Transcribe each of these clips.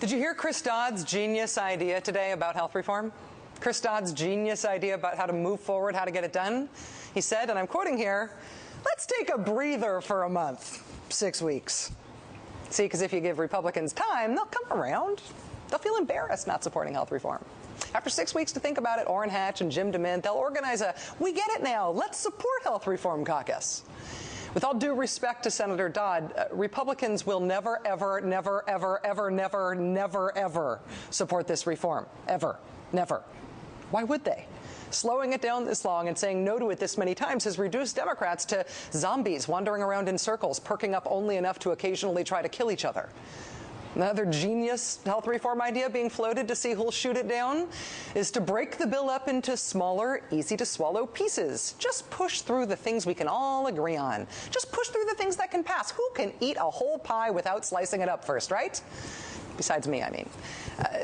Did you hear Chris Dodd's genius idea today about health reform? Chris Dodd's genius idea about how to move forward, how to get it done? He said, and I'm quoting here, let's take a breather for a month, 6 weeks. See, because if you give Republicans time, they'll come around. They'll feel embarrassed not supporting health reform. After 6 weeks to think about it, Orrin Hatch and Jim DeMint, they'll organize a "we get it now, let's support health reform" caucus. With all due respect to Senator Dodd, Republicans will never, ever, never, ever, ever, never, never, ever support this reform. Ever. Never. Why would they? Slowing it down this long and saying no to it this many times has reduced Democrats to zombies wandering around in circles, perking up only enough to occasionally try to kill each other. Another genius health reform idea being floated to see who'll shoot it down is to break the bill up into smaller, easy-to-swallow pieces. Just push through the things we can all agree on. Just push through the things that can pass. Who can eat a whole pie without slicing it up first, right? Besides me, I mean.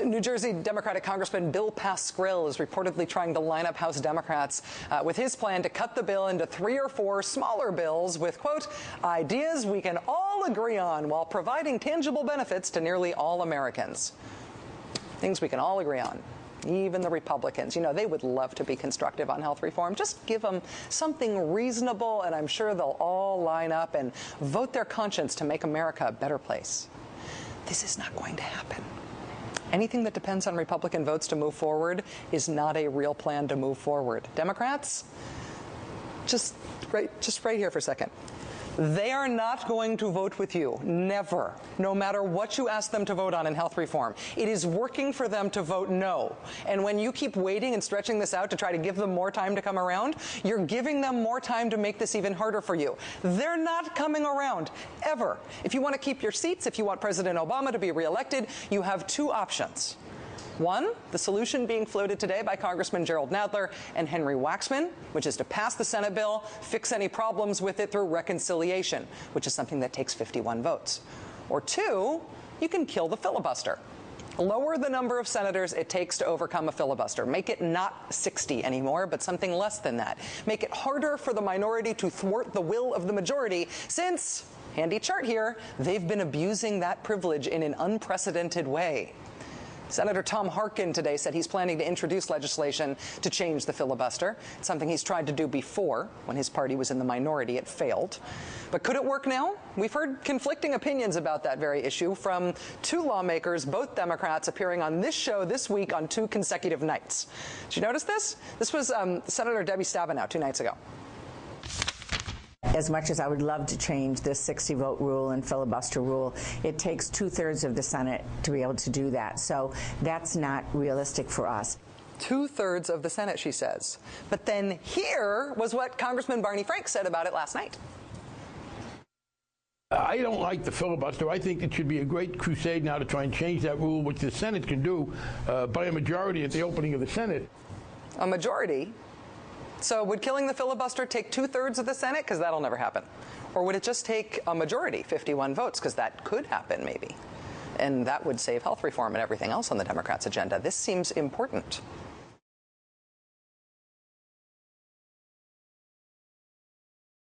New Jersey Democratic Congressman Bill Pascrell is reportedly trying to line up House Democrats with his plan to cut the bill into 3 or 4 smaller bills with, quote, ideas we can all agree on while providing tangible benefits to nearly all Americans. Things we can all agree on. Even the Republicans, you know, they would love to be constructive on health reform. Just give them something reasonable, and I'm sure they'll all line up and vote their conscience to make America a better place. This is not going to happen. Anything that depends on Republican votes to move forward is not a real plan to move forward. Democrats, just right here for a second. They are not going to vote with you, never, no matter what you ask them to vote on in health reform. It is working for them to vote no. And when you keep waiting and stretching this out to try to give them more time to come around, you're giving them more time to make this even harder for you. They're not coming around, ever. If you want to keep your seats, if you want President Obama to be reelected, you have 2 options. One, the solution being floated today by Congressman Gerald Nadler and Henry Waxman, which is to pass the Senate bill, fix any problems with it through reconciliation, which is something that takes 51 votes. Or 2, you can kill the filibuster. Lower the number of senators it takes to overcome a filibuster. Make it not 60 anymore, but something less than that. Make it harder for the minority to thwart the will of the majority, since, handy chart here, they've been abusing that privilege in an unprecedented way. Senator Tom Harkin today said he's planning to introduce legislation to change the filibuster. It's something he's tried to do before. When his party was in the minority, it failed. But could it work now? We've heard conflicting opinions about that very issue from 2 lawmakers, both Democrats, appearing on this show this week on 2 consecutive nights. Did you notice this? This was Senator Debbie Stabenow 2 nights ago. As much as I would love to change this 60-vote rule and filibuster rule, it takes 2/3 of the Senate to be able to do that. So that's not realistic for us. 2/3 of the Senate, she says. But then here was what Congressman Barney Frank said about it last night. I don't like the filibuster. I think it should be a great crusade now to try and change that rule, which the Senate can do by a majority at the opening of the Senate. A majority? So would killing the filibuster take 2/3 of the Senate? Because that'll never happen. Or would it just take a majority, 51 votes? Because that could happen, maybe. And that would save health reform and everything else on the Democrats' agenda. This seems important.